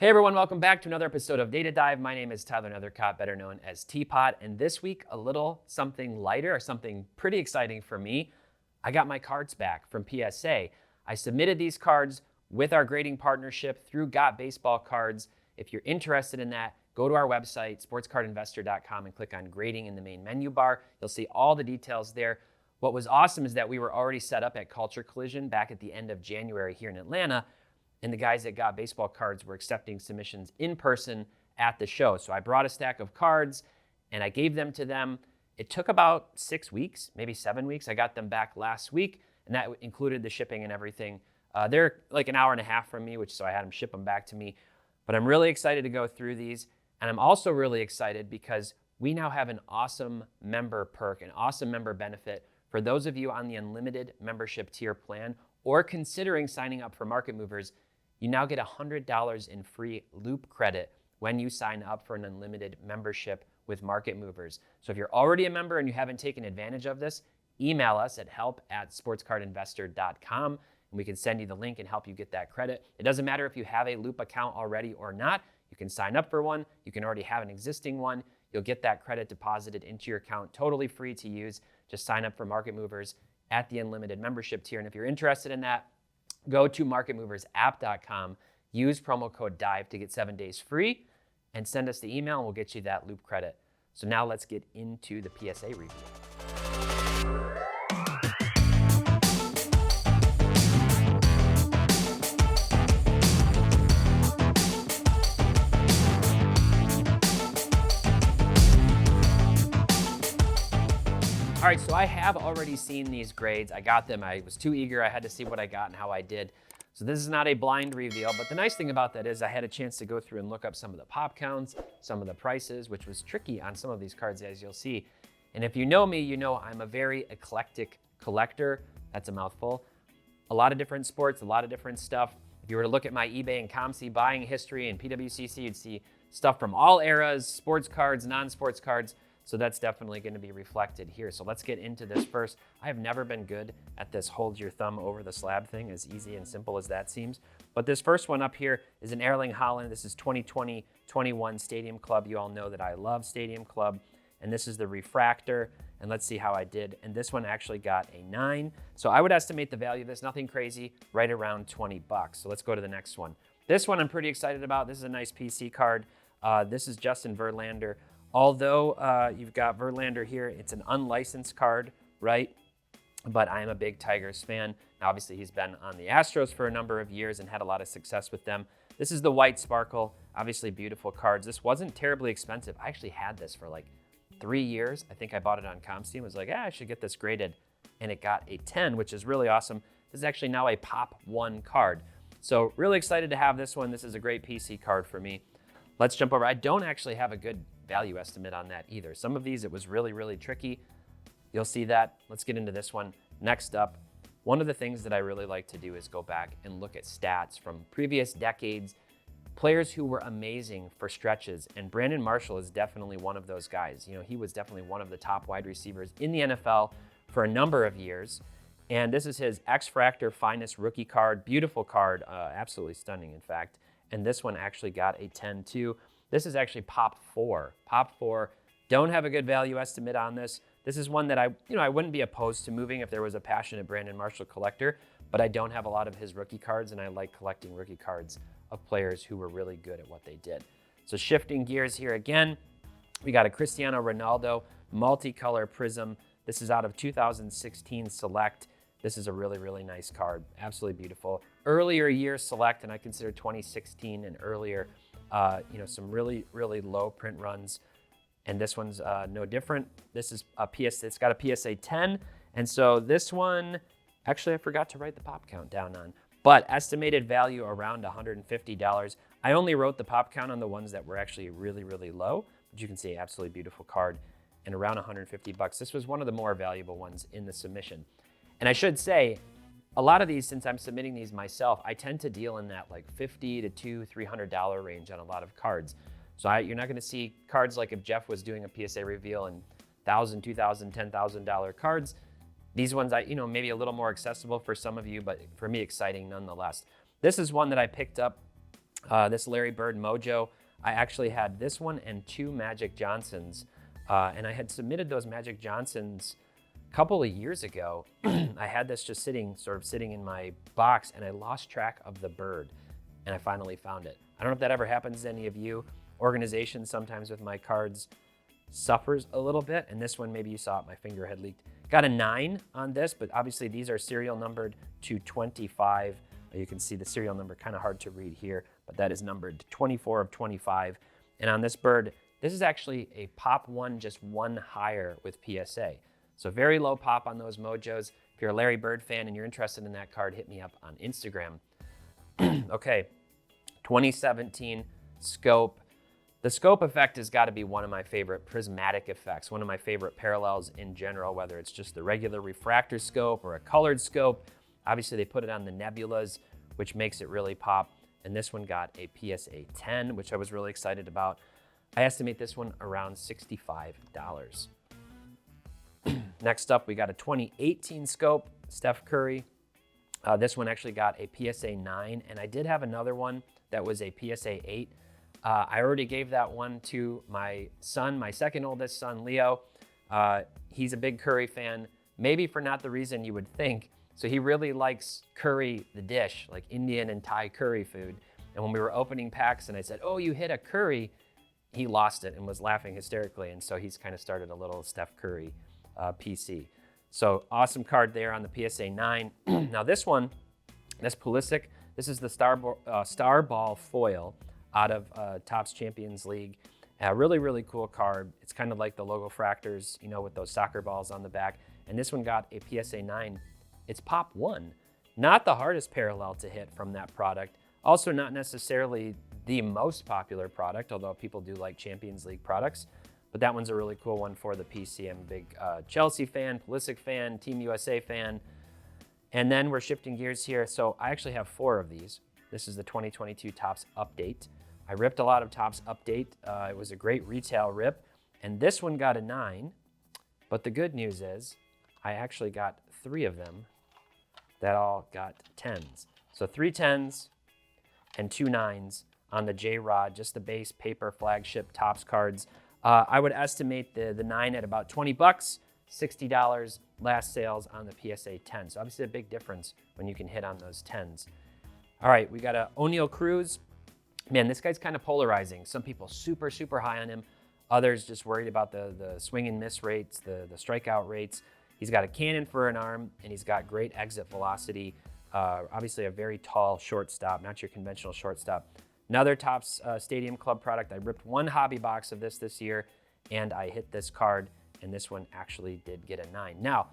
Hey everyone, welcome back to another episode of Data Dive. My name is Tyler Nethercott, better known as Teapot, and this week a little something lighter, or something pretty exciting for me. I got my cards back from PSA. I submitted these cards with our grading partnership through Got Baseball Cards. If you're interested in that, go to our website, sportscardinvestor.com, and click on grading in the main menu bar. You'll see all the details there. What was awesome is that we were already set up at Culture Collision back at the end of January here in Atlanta, and the guys that Got Baseball Cards were accepting submissions in person at the show. So I brought a stack of cards and I gave them to them. It took about 6 weeks, maybe 7 weeks. I got them back last week, and that included the shipping and everything. They're like an hour and a half from me, so I had them ship them back to me. But I'm really excited to go through these. And I'm also really excited because we now have an awesome member perk, an awesome member benefit for those of you on the unlimited membership tier plan or considering signing up for Market Movers. You now get $100 in free loop credit when you sign up for an unlimited membership with Market Movers. So if you're already a member and you haven't taken advantage of this, email us at help@sportscardinvestor.com and we can send you the link and help you get that credit. It doesn't matter if you have a loop account already or not. You can sign up for one. You can already have an existing one. You'll get that credit deposited into your account totally free to use. Just sign up for Market Movers at the unlimited membership tier. And if you're interested in that, go to marketmoversapp.com, use promo code DIVE to get 7 days free, and send us the email and we'll get you that loop credit. So now let's get into the PSA review. All right, so I have already seen these grades. I got them. I was too eager. I had to see what I got and how I did. So this is not a blind reveal, but the nice thing about that is I had a chance to go through and look up some of the pop counts, some of the prices, which was tricky on some of these cards, as you'll see. And if you know me, you know I'm a very eclectic collector. That's a mouthful. A lot of different sports, a lot of different stuff. If you were to look at my eBay and ComC buying history and PWCC, you'd see stuff from all eras, sports cards, non-sports cards. So that's definitely going to be reflected here. So let's get into this first. I have never been good at this hold your thumb over the slab thing, as easy and simple as that seems. But this first one up here is an Erling Haaland. This is 2020-21 Stadium Club. You all know that I love Stadium Club. And this is the refractor. And let's see how I did. And this one actually got a 9. So I would estimate the value of this, nothing crazy, right around 20 bucks. So let's go to the next one. This one I'm pretty excited about. This is a nice PC card. This is Justin Verlander. Although you've got Verlander here, it's an unlicensed card, right? But I'm a big Tigers fan. Now, obviously, he's been on the Astros for a number of years and had a lot of success with them. This is the white sparkle, obviously beautiful cards. This wasn't terribly expensive. I actually had this for like 3 years. I think I bought it on ComC and was like, I should get this graded. And it got a 10, which is really awesome. This is actually now a Pop 1 card. So really excited to have this one. This is a great PC card for me. Let's jump over. I don't actually have a good value estimate on that either. Some of these, it was really, really tricky. You'll see that. Let's get into this one. Next up, one of the things that I really like to do is go back and look at stats from previous decades, players who were amazing for stretches. And Brandon Marshall is definitely one of those guys. You know, he was definitely one of the top wide receivers in the NFL for a number of years. And this is his X-Fractor Finest rookie card. Beautiful card, absolutely stunning, in fact. And this one actually got a 10 too. This is actually Pop 4. Pop 4, don't have a good value estimate on this. This is one that I wouldn't be opposed to moving if there was a passionate Brandon Marshall collector, but I don't have a lot of his rookie cards, and I like collecting rookie cards of players who were really good at what they did. So shifting gears here again, we got a Cristiano Ronaldo multicolor prism. This is out of 2016 Select. This is a really, really nice card. Absolutely beautiful. Earlier year Select, and I consider 2016 and earlier, some really, really low print runs. And this one's no different. This is a PSA, it's got a PSA 10. And so this one, actually I forgot to write the pop count down on, but estimated value around $150. I only wrote the pop count on the ones that were actually really, really low, but you can see absolutely beautiful card and around 150 bucks. This was one of the more valuable ones in the submission. And I should say, a lot of these, since I'm submitting these myself, I tend to deal in that like $50 to $300 range on a lot of cards. So you're not going to see cards like if Jeff was doing a PSA reveal and $1,000, $2,000, $10,000 cards. These ones, maybe a little more accessible for some of you, but for me, exciting nonetheless. This is one that I picked up This Larry Bird Mojo, I actually had this one and 2 Magic Johnsons, and I had submitted those Magic Johnsons a couple of years ago. I had this just sort of sitting in my box, and I lost track of the bird, and I finally found it. I don't know if that ever happens to any of you. Organization sometimes with my cards suffers a little bit, and this one, maybe you saw it, my finger had leaked. Got a 9 on this, but obviously these are serial numbered to 25. You can see the serial number, kind of hard to read here, but that is numbered to 24 of 25. And on this bird, this is actually a pop 1, just 1 higher with PSA. So very low pop on those Mojos. If you're a Larry Bird fan and you're interested in that card, hit me up on Instagram. Okay, 2017 scope. The scope effect has got to be one of my favorite prismatic effects, one of my favorite parallels in general, whether it's just the regular refractor scope or a colored scope. Obviously, they put it on the nebulas, which makes it really pop. And this one got a PSA 10, which I was really excited about. I estimate this one around $65. Next up, we got a 2018 scope, Steph Curry. This one actually got a PSA 9, and I did have another one that was a PSA 8. I already gave that one to my son, my second oldest son, Leo. He's a big Curry fan, maybe for not the reason you would think. So he really likes curry, the dish, like Indian and Thai curry food. And when we were opening packs and I said, "Oh, you hit a curry," he lost it and was laughing hysterically. And so he's kind of started a little Steph Curry PC. So awesome card there on the PSA 9. Now this one, this Pulisic, this is the Star Ball foil out of Topps Champions League. Really, really cool card. It's kind of like the logo fractors, you know, with those soccer balls on the back. And this one got a PSA 9. It's pop 1. Not the hardest parallel to hit from that product. Also not necessarily the most popular product, although people do like Champions League products. But that one's a really cool one for the PC. I'm a big Chelsea fan, Pulisic fan, Team USA fan. And then we're shifting gears here. So I actually have 4 of these. This is the 2022 Topps Update. I ripped a lot of Topps Update. It was a great retail rip. And this one got a 9. But the good news is I actually got 3 of them that all got 10s. So 3 10s and 2 9s on the J-Rod, just the base paper flagship Topps cards. I would estimate the 9 at about $20, $60 last sales on the PSA 10. So obviously a big difference when you can hit on those 10s. All right, we got a O'Neal Cruz. Man, this guy's kind of polarizing. Some people super, super high on him. Others just worried about the swing and miss rates, the strikeout rates. He's got a cannon for an arm, and he's got great exit velocity. Obviously a very tall shortstop, not your conventional shortstop. Another Topps Stadium Club product. I ripped 1 hobby box of this year, and I hit this card, and this one actually did get a 9. Now,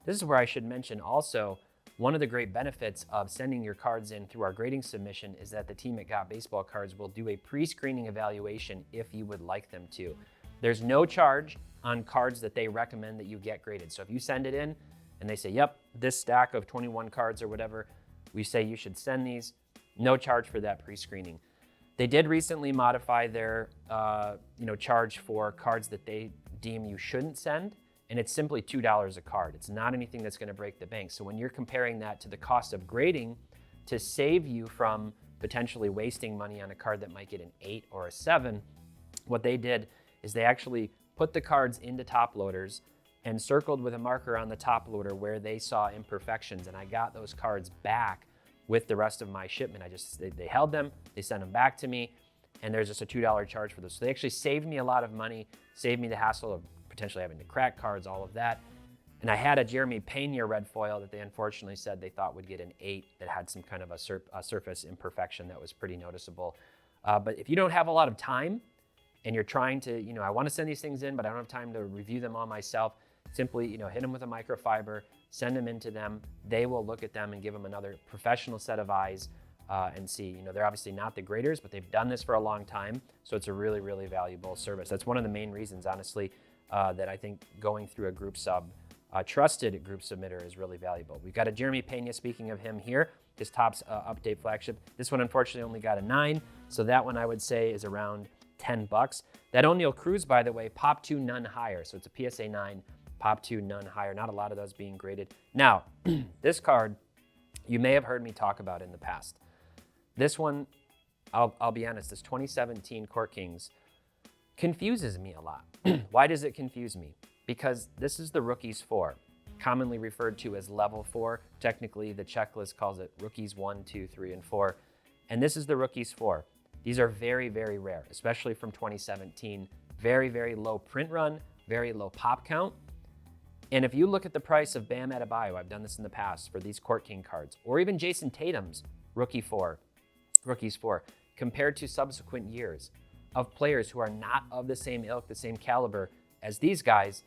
this is where I should mention also, one of the great benefits of sending your cards in through our grading submission is that the team at Got Baseball Cards will do a pre-screening evaluation if you would like them to. There's no charge on cards that they recommend that you get graded. So if you send it in and they say, "Yep, this stack of 21 cards or whatever, we say you should send these," no charge for that pre-screening. They did recently modify their charge for cards that they deem you shouldn't send, and it's simply $2 a card. It's not anything that's going to break the bank. So when you're comparing that to the cost of grading to save you from potentially wasting money on a card that might get an 8 or a 7, what they did is they actually put the cards into top loaders and circled with a marker on the top loader where they saw imperfections, and I got those cards back with the rest of my shipment. They held them, they sent them back to me, and there's just a $2 charge for this. So they actually saved me a lot of money, saved me the hassle of potentially having to crack cards, all of that. And I had a Jeremy Pena red foil that they unfortunately said they thought would get an 8 that had some kind of a surface imperfection that was pretty noticeable. But if you don't have a lot of time and you're trying to, I want to send these things in, but I don't have time to review them all myself, simply, hit them with a microfiber, send them into them. They will look at them and give them another professional set of eyes and see. They're obviously not the graders, but they've done this for a long time. So it's a really, really valuable service. That's one of the main reasons, honestly, that I think going through a group sub, trusted group submitter is really valuable. We've got a Jeremy Pena, speaking of him here, his Topps Update flagship. This one unfortunately only got a 9, so that one I would say is around $10. That O'Neal Cruz, by the way, pop 2, none higher. So it's a PSA 9, pop 2, none higher. Not a lot of those being graded. Now, this card you may have heard me talk about in the past. This one I'll be honest, this 2017 Court Kings confuses me a lot. Why does it confuse me? Because this is the Rookies 4, commonly referred to as level 4. Technically, the checklist calls it Rookies 1, 2, 3, and 4. And this is the Rookies 4. These are very, very rare, especially from 2017. Very, very low print run, very low pop count. And if you look at the price of Bam Adebayo, I've done this in the past for these Court King cards, or even Jason Tatum's Rookies 4, compared to subsequent years of players who are not of the same ilk, the same caliber as these guys,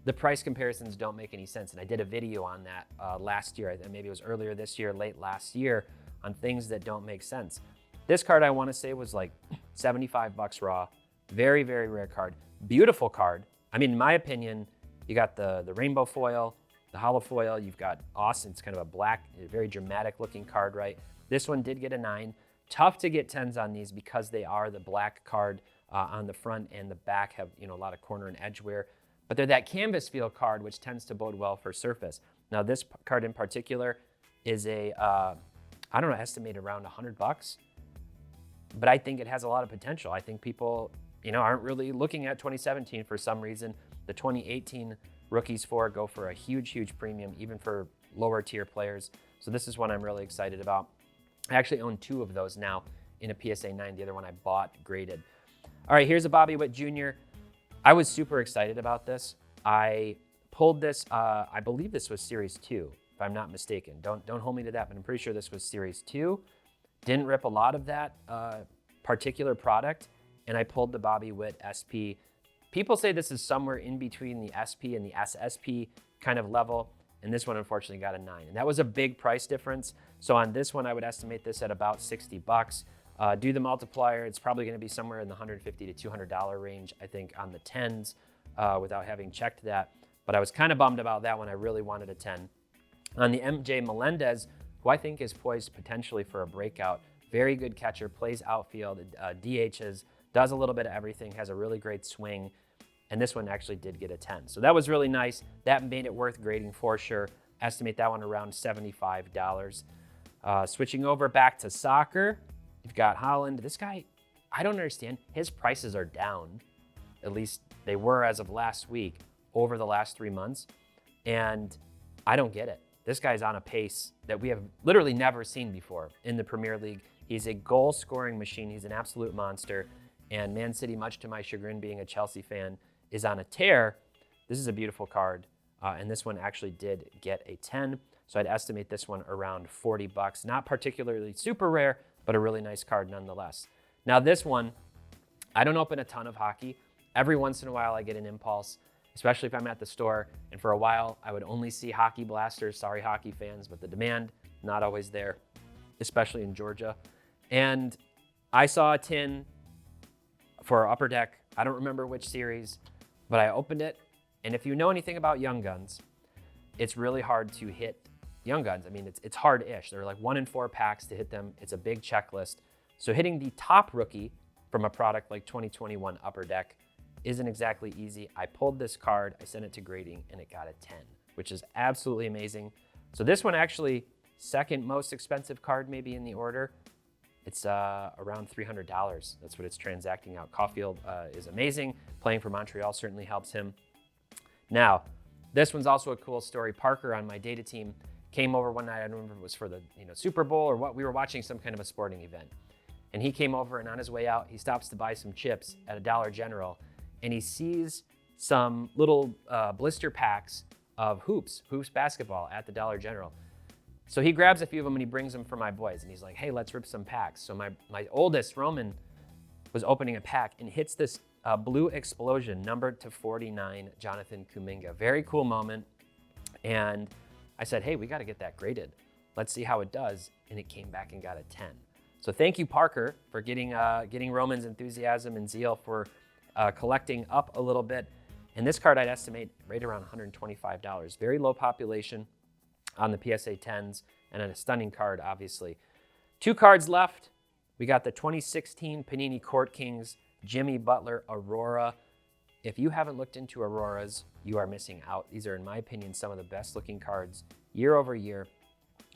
the price comparisons don't make any sense. And I did a video on that last year, maybe it was earlier this year, late last year, on things that don't make sense. This card, I want to say, was like 75 bucks raw. Very, very rare card. Beautiful card. I mean, in my opinion, you got the rainbow foil, the hollow foil. You've got Austin. It's kind of a black, very dramatic looking card, right? This one did get a 9. Tough to get 10s on these because they are the black card on the front, and the back have, a lot of corner and edge wear. But they're that canvas feel card, which tends to bode well for surface. Now, this card in particular is a, I don't know, estimated around 100 bucks. But I think it has a lot of potential. I think people, aren't really looking at 2017 for some reason. The 2018 Rookies 4 go for a huge, huge premium, even for lower tier players. So this is one I'm really excited about. I actually own 2 of those now in a PSA 9. The other one I bought graded. All right, here's a Bobby Witt Jr. I was super excited about this. I pulled this, I believe this was Series 2, if I'm not mistaken. Don't hold me to that, but I'm pretty sure this was Series 2. Didn't rip a lot of that particular product, and I pulled the Bobby Witt SP. People say this is somewhere in between the SP and the SSP kind of level, and this one unfortunately got a 9. And that was a big price difference. So on this one, I would estimate this at about 60 bucks. Do the multiplier, it's probably gonna be somewhere in the $150 to $200 range, I think, on the 10s, without having checked that. But I was kind of bummed about that one. I really wanted a 10. On the MJ Melendez, who I think is poised potentially for a breakout, very good catcher, plays outfield, DHs, does a little bit of everything, has a really great swing. And this one actually did get a 10. So that was really nice. That made it worth grading for sure. Estimate that one around $75. Switching over back to soccer, you've got Holland. This guy, I don't understand. His prices are down. At least they were as of last week over the last 3 months. And I don't get it. This guy's on a pace that we have literally never seen before in the Premier League. He's a goal-scoring machine. He's an absolute monster. And Man City, much to my chagrin, being a Chelsea fan, is on a tear. This is a beautiful card. And this one actually did get a 10. So I'd estimate this one around 40 bucks. Not particularly super rare, but a really nice card nonetheless. Now this one, I don't open a ton of hockey. Every once in a while I get an impulse, especially if I'm at the store. And for a while, I would only see hockey blasters. Sorry, hockey fans, but the demand, not always there, especially in Georgia. And I saw a tin for Upper Deck. I don't remember which series, but I opened it. And if you know anything about Young Guns, it's really hard to hit Young Guns. I mean, it's hard-ish. There are like 1 in 4 packs to hit them. It's a big checklist. So hitting the top rookie from a product like 2021 Upper Deck isn't exactly easy. I pulled this card, I sent it to grading, and it got a 10, which is absolutely amazing. So this one actually, second most expensive card maybe in the order. It's around $300. That's what it's transacting out. Caulfield is amazing. Playing for Montreal certainly helps him. Now, this one's also a cool story. Parker on my data team came over one night. I don't remember if it was for the Super Bowl or what. We were watching some kind of a sporting event. And he came over, and on his way out, he stops to buy some chips at a Dollar General, and he sees some little blister packs of hoops basketball at the Dollar General. So he grabs a few of them and he brings them for my boys. And he's like, hey, let's rip some packs. So my oldest, Roman, was opening a pack and hits this blue explosion, numbered to 49, Jonathan Kuminga. Very cool moment. And I said, hey, we got to get that graded. Let's see how it does. And it came back and got a 10. So thank you, Parker, for getting Roman's enthusiasm and zeal for collecting up a little bit. And this card I'd estimate right around $125. Very low population on the PSA 10s, and a stunning card, obviously. 2 cards left. We got the 2016 Panini Court Kings Jimmy Butler Aurora. If you haven't looked into Auroras, you are missing out. These are, in my opinion, some of the best looking cards year over year.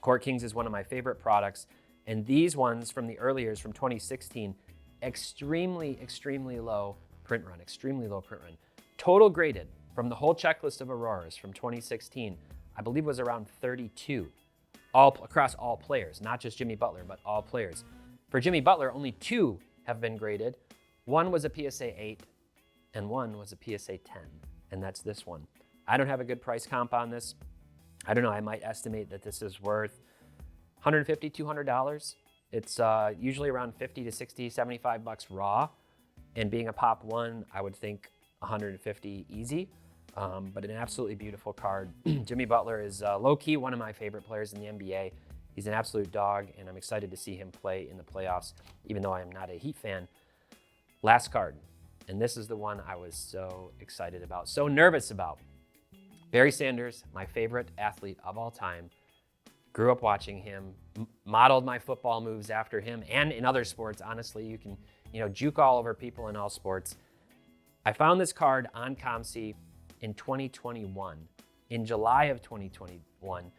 Court Kings is one of my favorite products. And these ones from the early years, from 2016, extremely, extremely low print run, extremely low print run. Total graded from the whole checklist of Auroras from 2016, I believe was around 32, all across all players, not just Jimmy Butler, but all players. For Jimmy Butler, only 2 have been graded. One was a PSA 8 and one was a PSA 10, and that's this one. I don't have a good price comp on this. I don't know, I might estimate that this is worth $150, $200. It's usually around 50 to 60, 75 bucks raw. And being a Pop 1, I would think 150 easy. But an absolutely beautiful card. Jimmy Butler is low-key one of my favorite players in the NBA. He's an absolute dog, and I'm excited to see him play in the playoffs, even though I am not a Heat fan. Last card, and this is the one I was so excited about, so nervous about. Barry Sanders, my favorite athlete of all time. Grew up watching him, modeled my football moves after him, and in other sports, honestly, you can, juke all over people in all sports. I found this card on COMC in 2021, in July of 2021.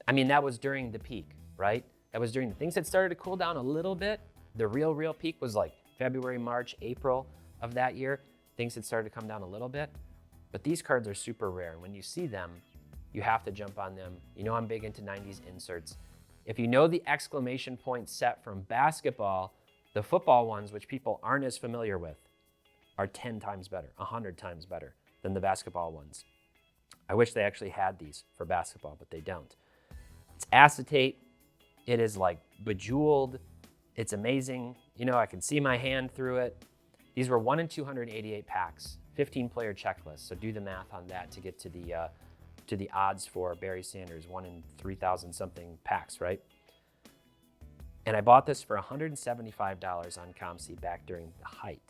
I mean, that was during the peak, right? That was during the things that started to cool down a little bit. The real peak was like February, March, April of that year. Things had started to come down a little bit, but these cards are super rare. When you see them, you have to jump on them. You know I'm big into 90s inserts. If you know the exclamation point set from basketball, the football ones, which people aren't as familiar with, are 10 times better, 100 times better than the basketball ones. I wish they actually had these for basketball, but they don't. It's acetate. It is like bejeweled. It's amazing. I can see my hand through it. These were 1 in 288 packs, 15-player checklist. So do the math on that to get to the odds for Barry Sanders, 1 in 3,000 something packs, right? And I bought this for $175 on COMC back during the height,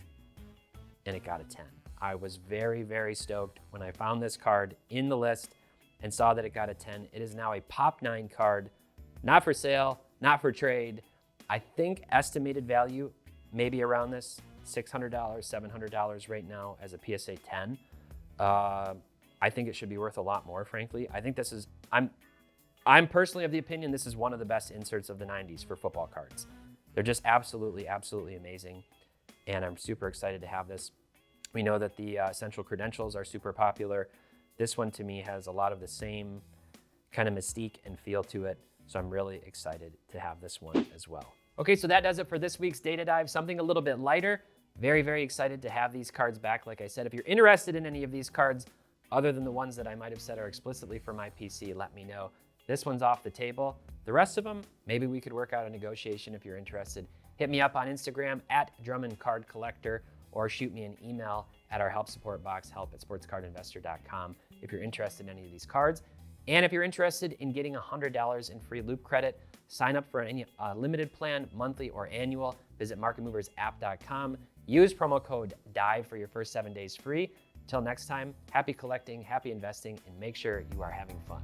and it got a 10. I was very, very stoked when I found this card in the list and saw that it got a 10. It is now a Pop 9 card, not for sale, not for trade. I think estimated value maybe around this, $600, $700 right now as a PSA 10. I think it should be worth a lot more, frankly. I think this is, I'm personally of the opinion this is one of the best inserts of the 90s for football cards. They're just absolutely, absolutely amazing. And I'm super excited to have this. We know that the Essential Credentials are super popular. This one to me has a lot of the same kind of mystique and feel to it. So I'm really excited to have this one as well. Okay, so that does it for this week's Data Dive. Something a little bit lighter. Very, very excited to have these cards back. Like I said, if you're interested in any of these cards, other than the ones that I might have said are explicitly for my PC, let me know. This one's off the table. The rest of them, maybe we could work out a negotiation if you're interested. Hit me up on Instagram at Drummond Card Collector, or shoot me an email at our help support box, help@sportscardinvestor.com, if you're interested in any of these cards. And if you're interested in getting $100 in free loop credit, sign up for any limited plan, monthly or annual. Visit marketmoversapp.com. Use promo code DIVE for your first 7 days free. Till next time, happy collecting, happy investing, and make sure you are having fun.